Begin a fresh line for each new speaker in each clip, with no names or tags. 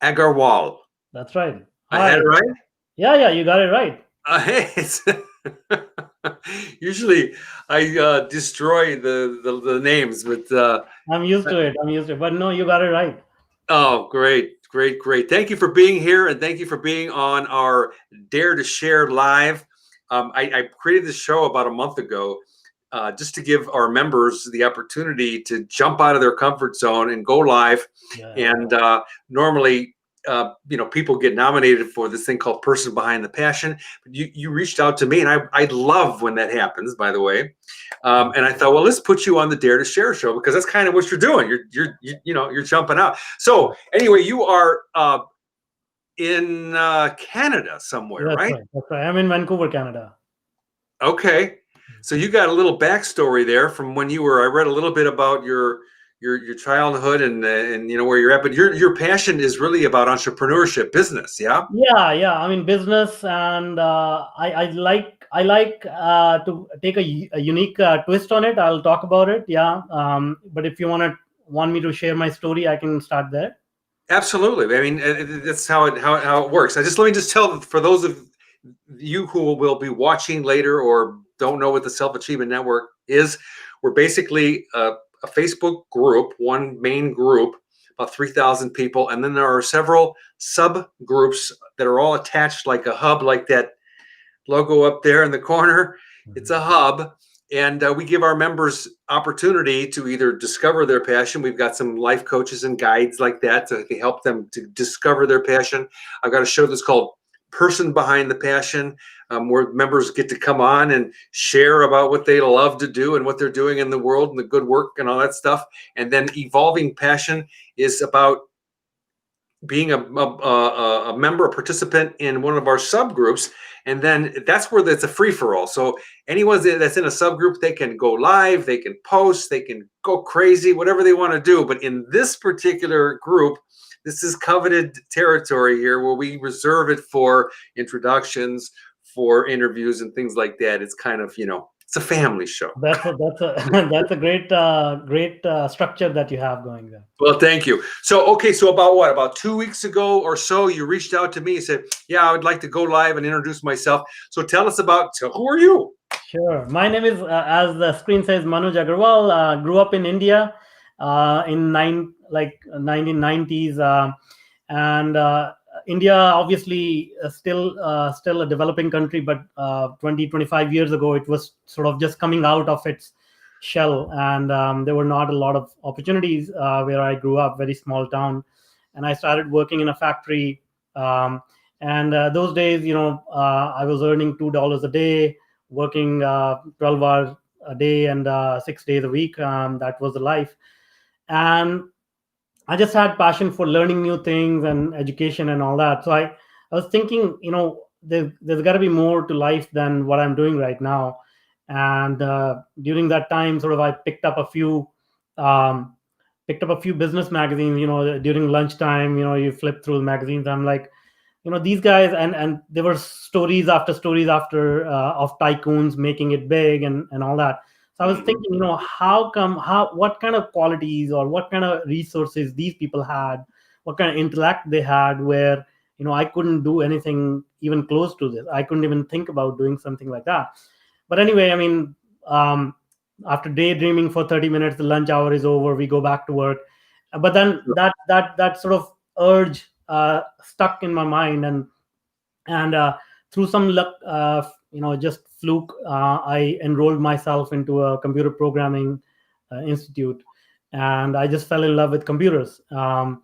Aggarwal.
That's right.
I had it
Hi.
right?
Yeah, you got it right.
Hey, usually I destroy the names, but
I'm used to it. I'm used to it. But no, you got it right.
oh, great, great, great. Thank you for being here, and thank you for being on our Dare to Share Live. I created this show about a month ago just to give our members the opportunity to jump out of their comfort zone and go live.
Yeah.
And normally, people get nominated for this thing called Person Behind the Passion. But you reached out to me, and I love when that happens, by the way. And I thought, well, let's put you on the Dare to Share show because that's kind of what you're doing. You're jumping out. So anyway, you are in Canada somewhere,
That's
right?
right. That's right. I'm in Vancouver, Canada.
Okay. So you got a little backstory there from when you were. I read a little bit about your childhood and where you're at. But your passion is really about entrepreneurship, business. Yeah.
Yeah. I mean, business, and I like to take a unique twist on it. I'll talk about it. Yeah. But if you want me to share my story, I can start there.
Absolutely. I mean, that's how it works. Let me just tell for those of you who will be watching later or don't know what the Self Achievement Network is, we're basically a Facebook group, one main group, about 3,000 people, and then there are several subgroups that are all attached like a hub, like that logo up there in the corner. It's a hub. And we give our members opportunity to either discover their passion. We've got some life coaches and guides like that to help them to discover their passion. I've got a show that's called Person Behind the Passion, where members get to come on and share about what they love to do and what they're doing in the world and the good work and all that stuff. And then Evolving Passion is about being a member, a participant in one of our subgroups, and then that's where it's a free for all. So anyone that's in a subgroup, they can go live, they can post, they can go crazy, whatever they want to do. But in this particular group, this is coveted territory here where we reserve it for introductions, for interviews, and things like that. It's kind of it's a family show.
That's a that's a great structure that you have going there.
Well, thank you. So, okay, so about 2 weeks ago or so, you reached out to me and said, "Yeah, I would like to go live and introduce myself." So, tell us so who are you?
Sure. My name is, as the screen says, Manuj Aggarwal. Grew up in India in 1990s, and India obviously still a developing country, but 20-25 years ago it was sort of just coming out of its shell, and there were not a lot of opportunities where I grew up. Very small town, and I started working in a factory. And those days, I was earning $2 a day, working 12 hours a day and 6 days a week. That was the life. And I just had passion for learning new things and education and all that. So I was thinking, there's got to be more to life than what I'm doing right now. And during that time, sort of, I um, picked up a few business magazines. During lunchtime, you flip through the magazines. I'm like, these guys, and there were stories after stories after of tycoons making it big and all that. So I was thinking, what kind of qualities or what kind of resources these people had, what kind of intellect they had, where I couldn't do anything even close to this. I couldn't even think about doing something like that. But anyway, I mean, um, after daydreaming for 30 minutes, the lunch hour is over, we go back to work. But then that sort of urge stuck in my mind, and through some luck, just fluke, I enrolled myself into a computer programming institute, and I just fell in love with computers. The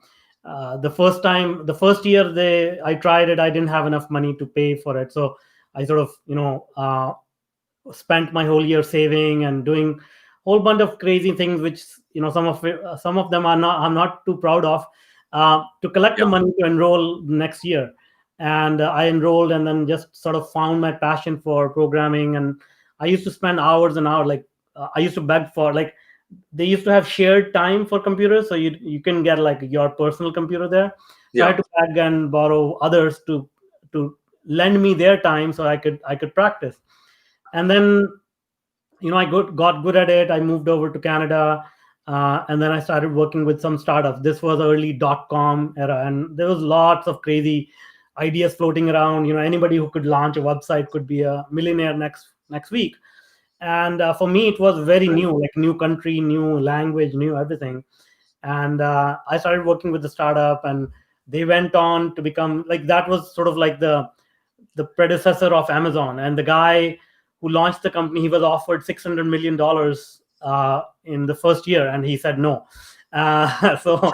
first year I tried it, I didn't have enough money to pay for it, so I sort of spent my whole year saving and doing a whole bunch of crazy things, which some of them I'm not too proud of, to collect the
Yeah.
money to enroll next year. And I enrolled, and then just sort of found my passion for programming. And I used to spend hours and hours, like, I used to beg for, like, they used to have shared time for computers, so you can get like your personal computer there. So I
Yeah.
had to beg and borrow others to lend me their time so I could practice. And then I got good at it. I moved over to Canada. And then I started working with some startups. This was early .com era, and there was lots of crazy ideas floating around. Anybody who could launch a website could be a millionaire next week. And for me, it was very new, like new country, new language, new everything. And I started working with the startup, and they went on to become like, that was sort of like the predecessor of Amazon. And the guy who launched the company, he was offered $600 million in the first year, and he said no. So,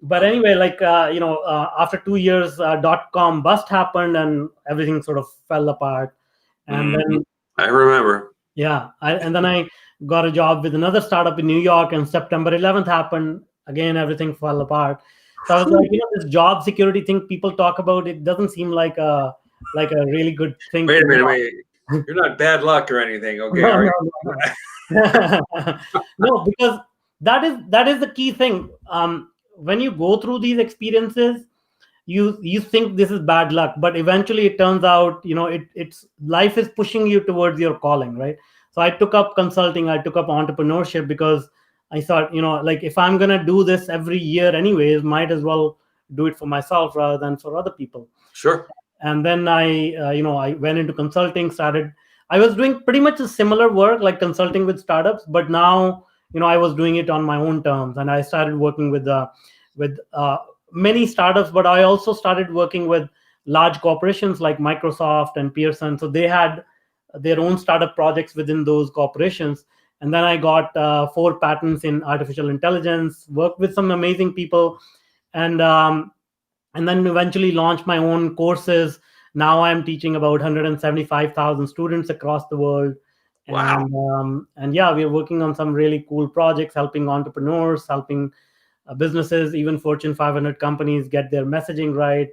but anyway, like after 2 years, .com bust happened, and everything sort of fell apart. And then
I remember.
yeah, and then I got a job with another startup in New York, and September 11th happened. Again, everything fell apart. So I was like, this job security thing people talk about, it doesn't seem like a really good thing.
Wait a minute, wait. You're not bad luck or anything, okay?
No, no, because that is the key thing. When you go through these experiences, you think this is bad luck, but eventually it turns out, it's life is pushing you towards your calling, right? So I took up consulting, I took up entrepreneurship, because I thought, like, if I'm gonna do this every year anyways, might as well do it for myself rather than for other people.
Sure.
And then I went into consulting. I was doing pretty much a similar work, like consulting with startups, but now I was doing it on my own terms, and I started working with many startups, but I also started working with large corporations like Microsoft and Pearson. So they had their own startup projects within those corporations. And then I got 4 patents in artificial intelligence, worked with some amazing people, and then eventually launched my own courses. Now I'm teaching about 175,000 students across the world.
Wow.
And yeah, we're working on some really cool projects, helping entrepreneurs, helping businesses, even Fortune 500 companies, get their messaging right,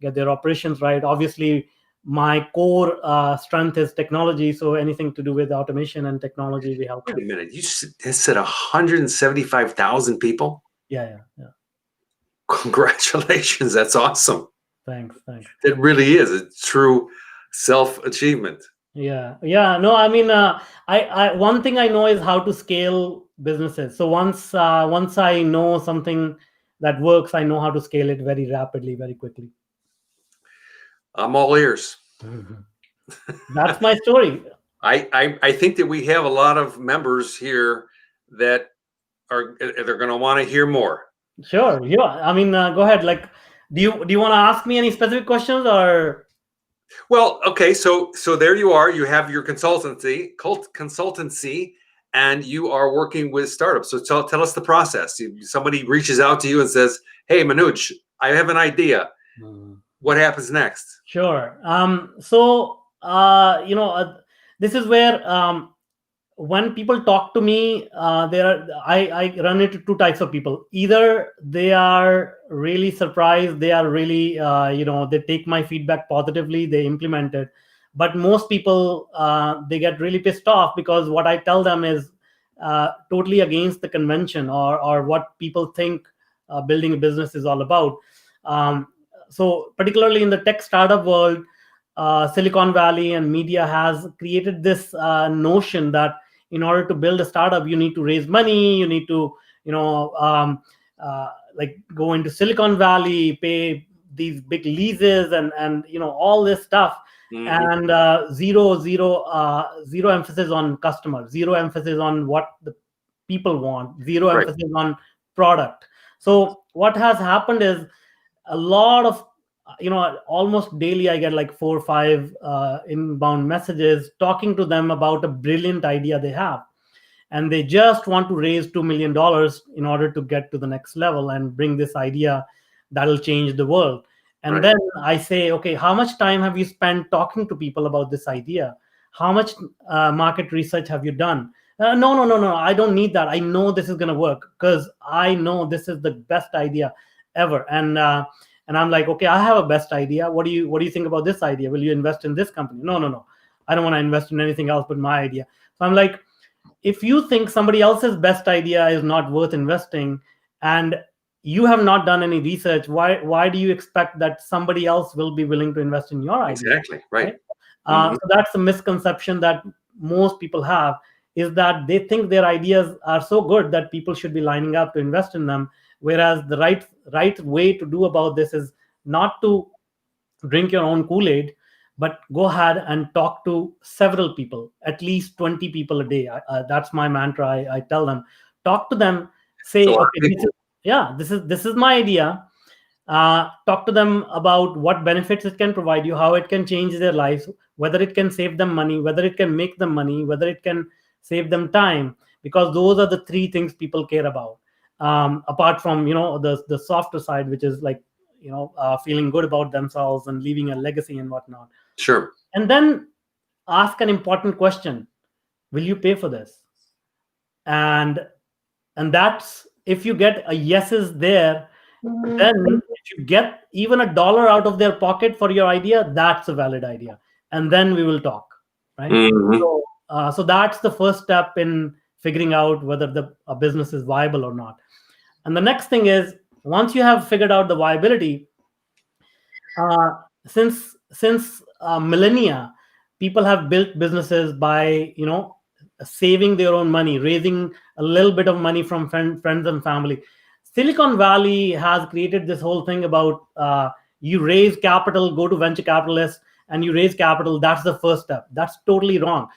get their operations right. Obviously, my core strength is technology, so anything to do with automation and technology, we help.
Wait a minute, you said 175,000 people?
Yeah.
Congratulations, that's awesome.
Thanks.
It really is a true self-achievement.
Yeah. No, I mean, I one thing I know is how to scale businesses. So once I know something that works, I know how to scale it very rapidly, very quickly.
I'm all ears.
That's my story.
I think that we have a lot of members here that they're going to want to hear more.
Sure. Yeah. I mean, go ahead. Like, do you want to ask me any specific questions, or?
Well, okay. So there you are. You have your consultancy, and you are working with startups. So tell us the process. Somebody reaches out to you and says, "Hey, Manuj, I have an idea." What happens next?
Sure. So this is where when people talk to me, I run into 2 types of people. Either they are really surprised, they are really they take my feedback positively, they implement it. But most people, they get really pissed off because what I tell them is totally against the convention, or what people think building a business is all about. So particularly in the tech startup world, Silicon Valley and media has created this notion that in order to build a startup, you need to raise money, you need to like go into Silicon Valley, pay these big leases, and all this stuff. And zero emphasis on customers, zero emphasis on what the people want, zero emphasis on product. So what has happened is, a lot of almost daily I get like 4 or 5 inbound messages talking to them about a brilliant idea they have, and they just want to raise $2 million in order to get to the next level and bring this idea that'll change the world. And then I say, okay, how much time have you spent talking to people about this idea? How much market research have you done? No, I don't need that. I know this is going to work because I know this is the best idea ever. And I'm like, okay, I have a best idea. What do you think about this idea? Will you invest in this company? No. I don't want to invest in anything else but my idea. So I'm like, if you think somebody else's best idea is not worth investing, and you have not done any research, why do you expect that somebody else will be willing to invest in your idea?
Exactly. Right.
So that's a misconception that most people have. is that they think their ideas are so good that people should be lining up to invest in them. Whereas the right way to do about this is not to drink your own Kool-Aid, but go ahead and talk to several people, at least 20 people a day. That's my mantra. I tell them, talk to them,
It's a
say,
lot of
okay,
people.
yeah, this is my idea. Talk to them about what benefits it can provide you, how it can change their lives, whether it can save them money, whether it can make them money, whether it can save them time, because those are the three things people care about. Apart from the softer side, which is like feeling good about themselves and leaving a legacy and whatnot.
Sure.
And then ask an important question: will you pay for this? And and that's, if you get a yeses there, then if you get even $1 out of their pocket for your idea, that's a valid idea, and then we will talk, right?
Hmm.
So that's the first step in figuring out whether a business is viable or not. And the next thing is, once you have figured out the viability, uh, since millennia, people have built businesses by saving their own money, raising a little bit of money from friends and family. Silicon Valley has created this whole thing about you raise capital, go to venture capitalists, and you raise capital. That's the first step. That's totally wrong.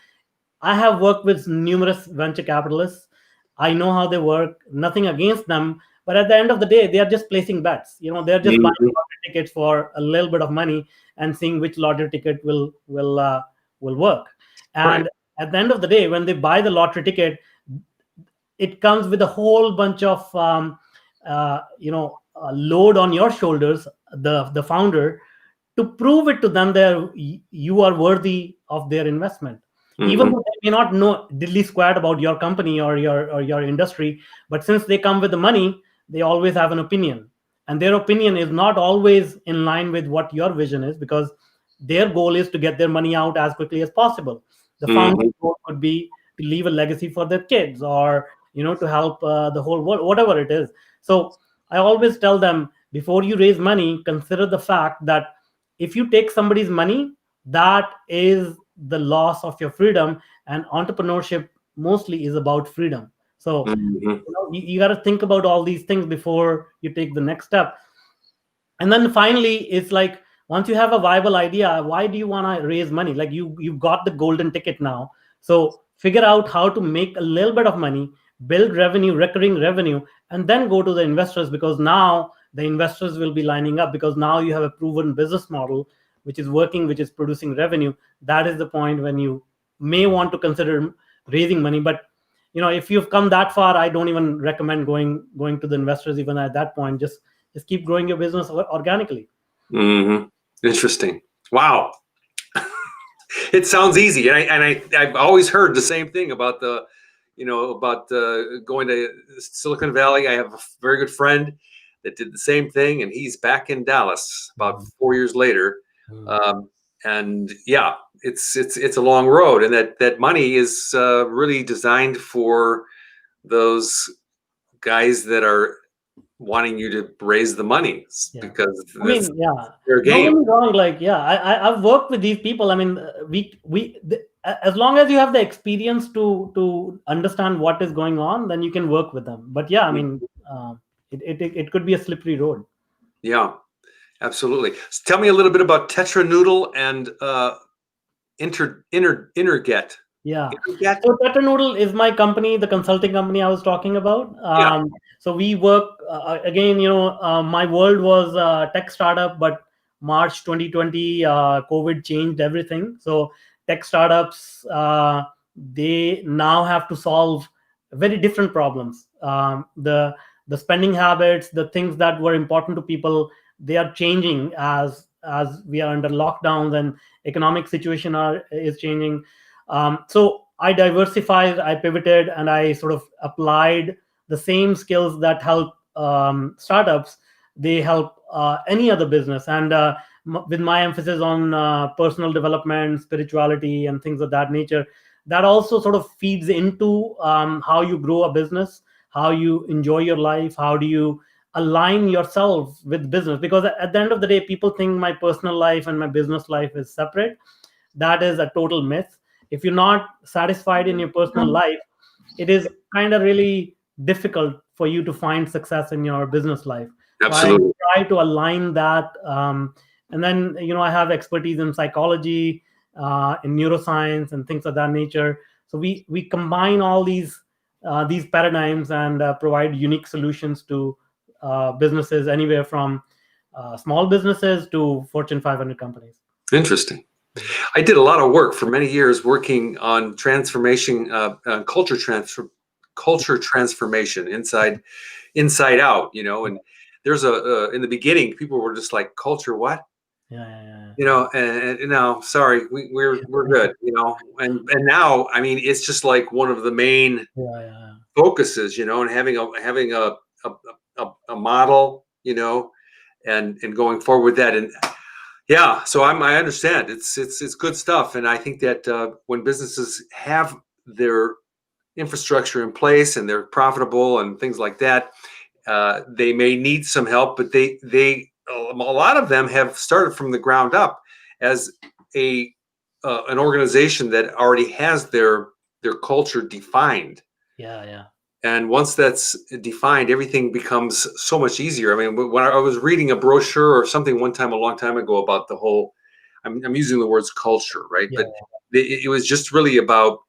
I have worked with numerous venture capitalists. I know how they work. Nothing against them, but at the end of the day, they are just placing bets. They're just buying
Hmm.
lottery tickets for a little bit of money and seeing which lottery ticket will work.
Right.
And at the end of the day, when they buy the lottery ticket, it comes with a whole bunch of load on your shoulders, the founder, to prove it to them that you are worthy of their investment, even
Hmm.
though they may not know diddly squat about your company or your industry. But since they come with the money, they always have an opinion, and their opinion is not always in line with what your vision is, because their goal is to get their money out as quickly as possible. The founder's
Hmm.
goal could be to leave a legacy for their kids, or to help the whole world, whatever it is. So I always tell them, before you raise money, consider the fact that if you take somebody's money, that is the loss of your freedom. And entrepreneurship mostly is about freedom. So
Hmm.
you got to think about all these things before you take the next step. And then finally, it's like, once you have a viable idea, why do you want to raise money? Like, you've got the golden ticket now. So figure out how to make a little bit of money, build revenue, recurring revenue, and then go to the investors, because now the investors will be lining up, because now you have a proven business model which is working, which is producing revenue. That is the point when you may want to consider raising money. But if you've come that far, I don't even recommend going to the investors even at that point. Just keep growing your business organically.
Hmm. Interesting. Wow. It sounds easy, I've always heard the same thing about going to Silicon Valley. I have a very good friend that did the same thing, and he's back in Dallas about 4 years later. Um, and yeah, it's a long road, and that money is really designed for those guys that are wanting you to raise the money,
Yeah.
because
I
that's
mean, yeah.
their
Don't
game.
get me wrong. Like, yeah, I've worked with these people. I mean, as long as you have the experience to understand what is going on, then you can work with them. But yeah, I mean, it could be a slippery road.
Yeah, absolutely. Tell me a little bit about Tetra Noodle and Interget.
Yeah.
Interget?
So Tata Noodle is my company, the consulting company I was talking about.
Yeah.
So we work again. My world was tech startup, but March 2020, COVID changed everything. So tech startups, they now have to solve very different problems. The spending habits, the things that were important to people, they are changing as we are under lockdowns, and economic situation is changing. So I diversified, I pivoted, and I sort of applied the same skills that help startups. They help any other business, and with my emphasis on personal development, spirituality, and things of that nature, that also sort of feeds into how you grow a business, how you enjoy your life, how do you align yourself with business. Because at the end of the day, people think my personal life and my business life is separate. That is a total myth. if you're not satisfied in your personal life, it is kind of really difficult for you to find success in your business life. So I
Absolutely.
try to align that. And then, I have expertise in psychology, in neuroscience, and things of that nature. So we combine all these paradigms and provide unique solutions to businesses anywhere from small businesses to Fortune 500 companies.
Interesting. I did a lot of work for many years working on transformation, culture transformation inside out. And there's in the beginning, people were just like, culture, what?
Yeah.
And no, sorry, we're good. And now, I mean, it's just like one of the main
Yeah.
focuses. And having a model. And going forward with that. And yeah, so I understand. It's good stuff, and I think that when businesses have their infrastructure in place and they're profitable and things like that, they may need some help, but they a lot of them have started from the ground up as an organization that already has their culture defined.
Yeah.
And once that's defined, everything becomes so much easier. I mean, when I was reading a brochure or something one time, a long time ago, about the whole, I'm using the words culture, right?
Yeah.
But it was just really about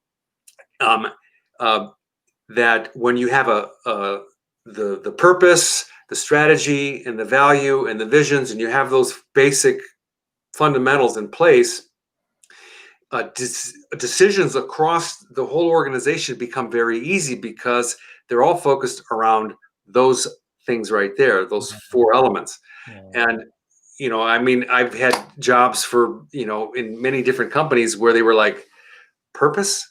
um, that when you have the purpose, the strategy, and the value, and the visions, and you have those basic fundamentals in place, decisions across the whole organization become very easy because they're all focused around those things right there, those four elements.
Yeah.
And I mean, I've had jobs for in many different companies where they were like, purpose,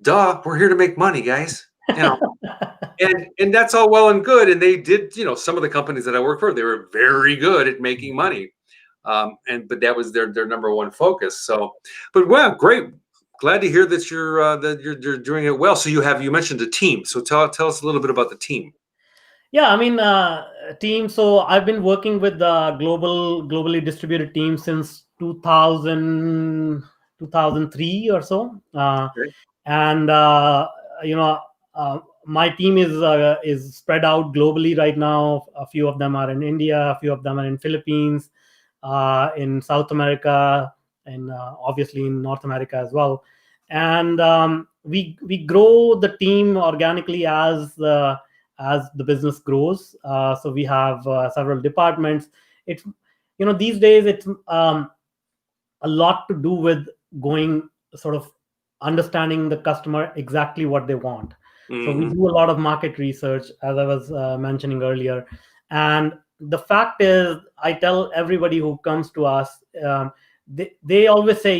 duh, we're here to make money, guys. And that's all well and good. And they did, some of the companies that I worked for, they were very good at making money. But that was their number one focus. So, but wow, great! Glad to hear that you're doing it well. So you mentioned a team. So tell us a little bit about the team.
Yeah, I mean, team. So I've been working with the globally distributed team since 2003 or so.
Okay.
And you know, my team is spread out globally right now. A few of them are in India, a few of them are in Philippines, in South America, and obviously in North America as well. And we grow the team organically as the business grows. So we have several departments. It's these days it's a lot to do with going sort of understanding the customer exactly what they want. So we do a lot of market research, as I was mentioning earlier. And the fact is, I tell everybody who comes to us, they always say,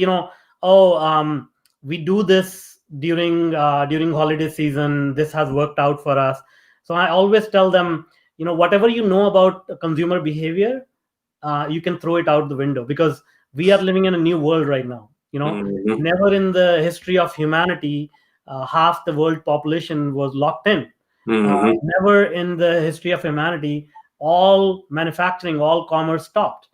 we do this during holiday season. This has worked out for us. So I always tell them, whatever you know about consumer behavior, you can throw it out the window, because we are living in a new world right now. Never in the history of humanity half the world population was locked in. Never in the history of humanity all manufacturing, all commerce stopped.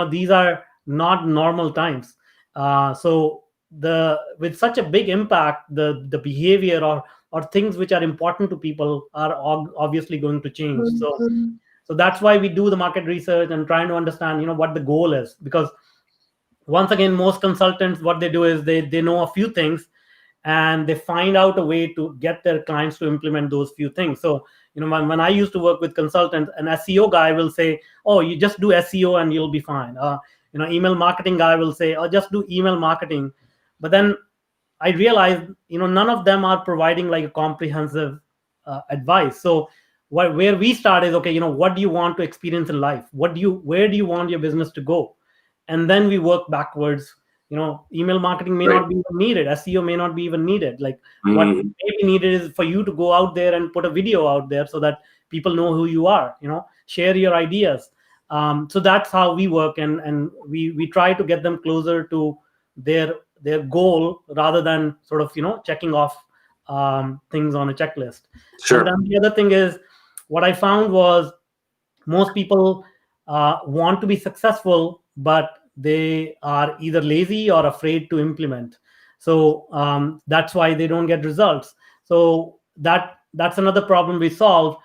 These are not normal times. So with such a big impact, the behavior or things which are important to people are obviously going to change. So that's why we do the market research and trying to understand what the goal is. Because once again, most consultants, what they do is they know a few things, and they find out a way to get their clients to implement those few things. So when I used to work with consultants, an SEO guy will say, oh, you just do SEO and you'll be fine. Email marketing guy will say, oh, just do email marketing. But then I realized none of them are providing like a comprehensive advice. So where we start is, okay, what do you want to experience in life? Where do you want your business to go? And then we work backwards. Email marketing may not be even needed. SEO may not be even needed. Like what may be needed is for you to go out there and put a video out there so that people know who you are. Share your ideas. So that's how we work, and we try to get them closer to their goal, rather than sort of checking off things on a checklist.
Sure.
And then the other thing is, what I found was, most people want to be successful, but they are either lazy or afraid to implement. So that's why they don't get results. So that's another problem we solve.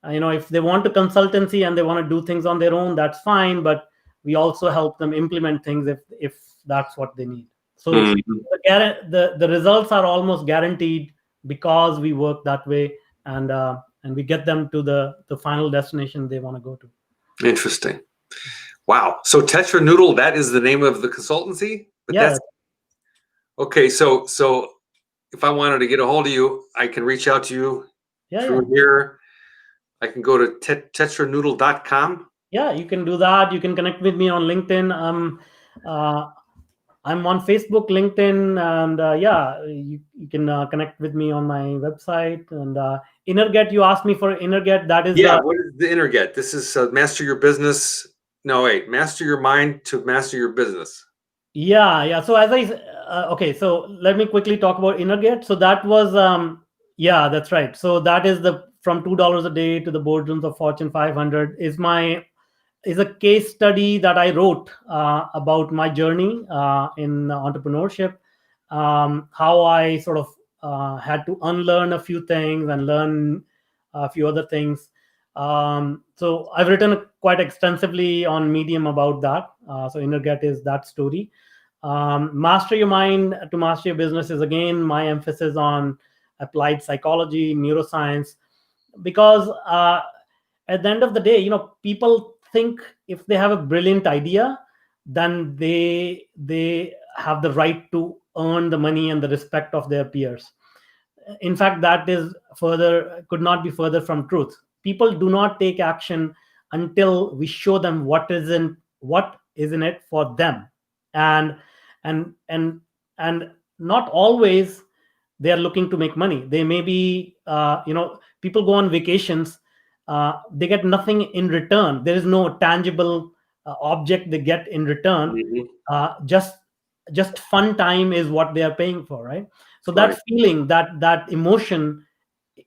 If they want to consultancy and they want to do things on their own, that's fine, but we also help them implement things if that's what they need. So
Mhm.
the results are almost guaranteed because we work that way, and we get them to the final destination they want to go to.
Interesting. Wow. So Tetra Noodle, that is the name of the consultancy? But
Yeah,
that's okay. So if I wanted to get a hold of you, I can reach out to you
yeah,
through here. I can go to tetranoodle.com.
yeah. You can do that. You can connect with me on LinkedIn. Uh, I'm on Facebook, LinkedIn, and yeah, you can connect with me on my website. And Innerget, you asked me for Innerget. That is
Yeah, what is the Interget? This is master your business. No, wait, master your mind to master your business.
yeah. So okay, so let me quickly talk about Innerget. So that was yeah, that's right. So that is the from $2 a day to the boardrooms of Fortune 500 is a case study that I wrote about my journey in entrepreneurship, how I sort of had to unlearn a few things and learn a few other things. So I've written quite extensively on Medium about that. So Innerget is that story. Master your mind to master your business is again my emphasis on applied psychology, neuroscience, because at the end of the day, people think if they have a brilliant idea, then they have the right to earn the money and the respect of their peers. In fact, that is further could not be further from truth. People do not take action until we show them what is in it for them. And and and and not always they are looking to make money. They may be people go on vacations, they get nothing in return. There is no tangible object they get in return.
Mhm.
Just fun time is what they are paying for, right? So
Right.
that feeling, that emotion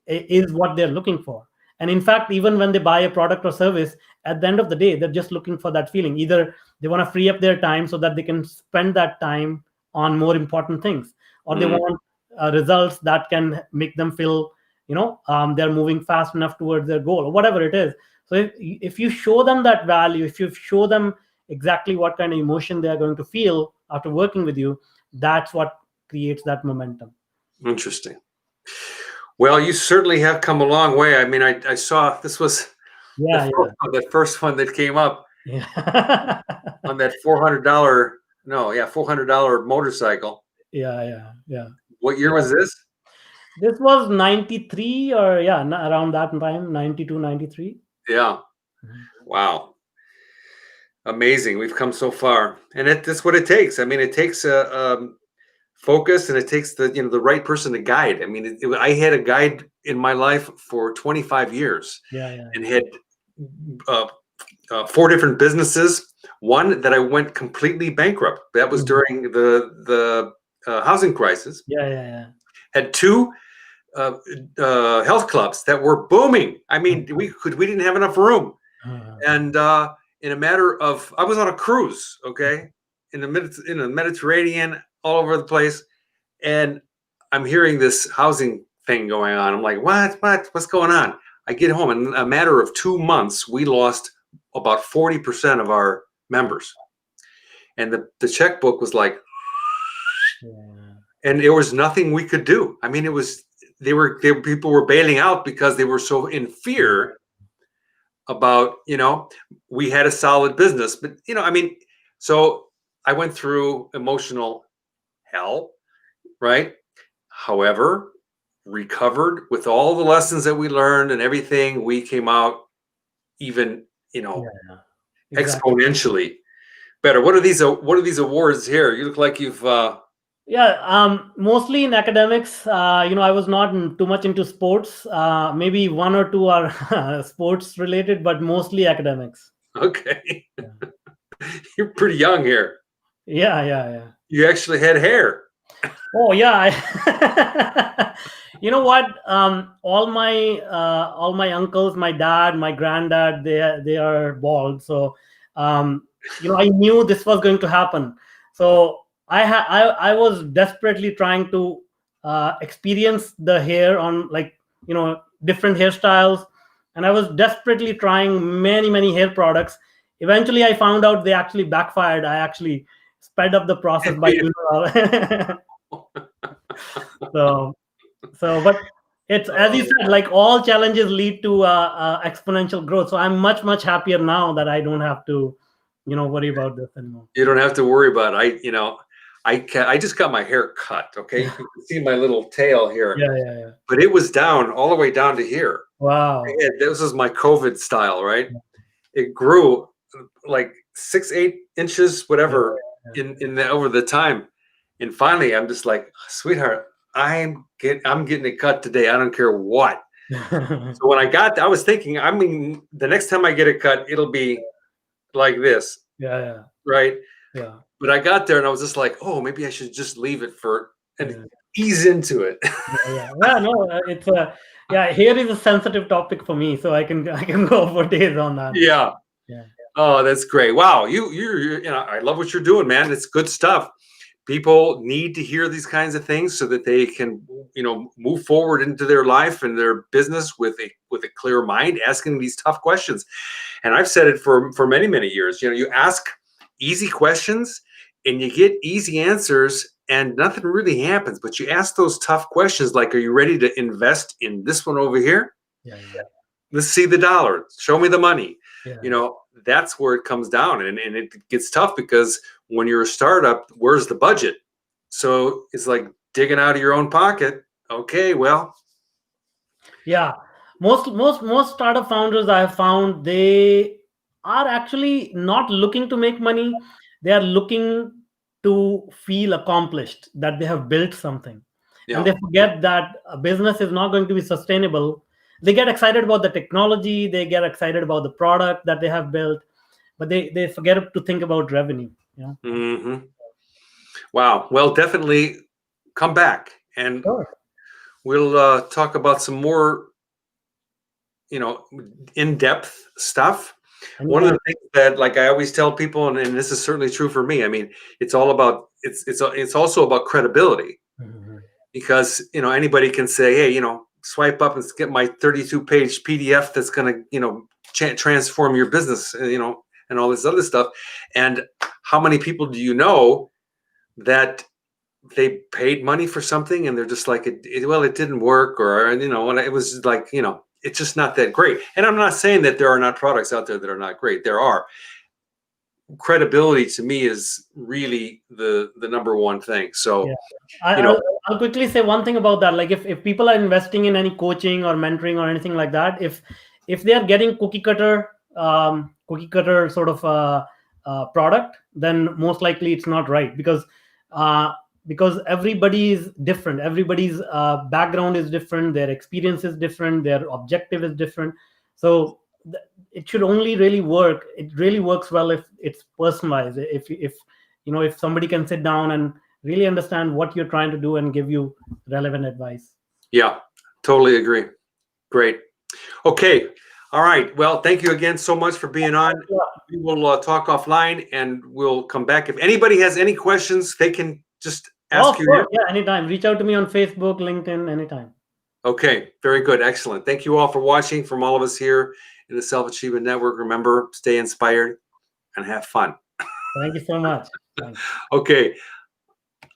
is what they're looking for. And in fact, even when they buy a product or service, at the end of the day, they're just looking for that feeling. Either they want to free up their time so that they can spend that time on more important things, or they
Mm.
want results that can make them feel they're moving fast enough towards their goal, or whatever it is. So if you show them that value, if you show them exactly what kind of emotion they are going to feel after working with you, that's what creates that momentum.
Interesting. Well, you certainly have come a long way. I mean, I saw this was
Yeah,
the first one that came up
yeah.
on that $400. No, yeah, $400 motorcycle.
Yeah.
What year
Yeah.
was this?
This was 93, or yeah, around that time, 92, 93.
Yeah.
Mhm.
Wow. Amazing. We've come so far, and that's what it takes. I mean, it takes a focus, and it takes the right person to guide. I mean, I had a guide in my life for 25 years,
Yeah.
and had uh, 4 different businesses. One that I went completely bankrupt. That was
Mhm.
during the housing crisis.
Yeah.
Had two uh, health clubs that were booming. I mean,
Uh-huh.
we didn't have enough room,
Uh-huh.
and in a matter of I was on a cruise, okay, in the Mediterranean, all over the place, and I'm hearing this housing thing going on. I'm like, what's going on? I get home, and in a matter of 2 months, we lost about 40% of our members, and the checkbook was like,
Yeah.
and there was nothing we could do. I mean, it was people were bailing out because they were so in fear about we had a solid business, but I mean, so I went through emotional hell, right? However, recovered with all the lessons that we learned and everything, we came out even
Yeah. Exactly.
exponentially better. What are these awards here? You look like you've
Yeah, mostly in academics. I was not too much into sports. Maybe one or two are sports related, but mostly academics.
okay.
Yeah.
You're pretty young here.
Yeah.
You actually had hair.
Oh yeah. You know what? All my uncles, my dad, my granddad, they are bald. So I knew this was going to happen. So I was desperately trying to experience the hair on, like, different hairstyles, and I was desperately trying many hair products. Eventually, I found out they actually backfired. I actually sped up the process by doing it all. So, but it's, as you said, like all challenges lead to exponential growth. So I'm much happier now that I don't have to, worry about this anymore.
You don't have to worry about it. I just got my hair cut. Okay, you can see my little tail here,
Yeah.
but it was down all the way down to here.
Wow.
This is my COVID style, right? It grew like 6, 8 inches, whatever, in over the time, and finally, I'm just like, sweetheart, I'm getting it cut today. I don't care what. So when I was thinking, I mean, the next time I get it cut, it'll be like this.
Yeah.
Right.
Yeah.
But I got there and I was just like, oh, maybe I should just leave it and ease into it.
Yeah. No, it's hair is a sensitive topic for me, so I can go for days on that.
Yeah.
Yeah.
Oh, that's great. Wow. You're I love what you're doing, man. It's good stuff. People need to hear these kinds of things so that they can, move forward into their life and their business with a clear mind, asking these tough questions. And I've said it for many years. You ask easy questions and you get easy answers and nothing really happens. But you ask those tough questions, like, are you ready to invest in this one over here?
Yeah.
Let's see the dollar. Show me the money.
Yeah.
That's where it comes down. And it gets tough because when you're a startup, where's the budget? So it's like digging out of your own pocket. Okay, well.
Yeah. Most startup founders I have found, they are actually not looking to make money. They are looking to feel accomplished, that they have built something.
Yeah.
And they forget that a business is not going to be sustainable. They get excited about the technology, they get excited about the product that they have built, but they forget to think about revenue.
Mm-hmm. Wow. Well, definitely come back and we'll talk about some more, in-depth stuff. One of the things that, like, I always tell people, and this is certainly true for me, I mean, it's also about credibility.
Mm-hmm.
Because anybody can say, hey, swipe up and get my 32-page PDF that's going to transform your business, and all this other stuff. And how many people do you know that they paid money for something and they're just like, it didn't work, or when it was like, it's just not that great. And I'm not saying that there are not products out there that are not great. There are. Credibility to me is really the number one thing. So
I'll quickly say one thing about that. Like, if people are investing in any coaching or mentoring or anything like that, if they are getting cookie cutter sort of product, then most likely it's not right, because everybody is different. Everybody's background is different. Their experience is different. Their objective is different. So it should only really work. It really works well if it's personalized. If somebody can sit down and really understand what you're trying to do and give you relevant advice.
Yeah, totally agree. Great. Okay. All right. Well, thank you again so much for being on. We will talk offline and we'll come back. If anybody has any questions, they can just ask you.
Yeah, anytime. Reach out to me on Facebook, LinkedIn, anytime.
Okay. Very good. Excellent. Thank you all for watching. From all of us here in the Self-Achievement Network, remember, stay inspired and have fun.
Thank you so much. Thanks.
Okay.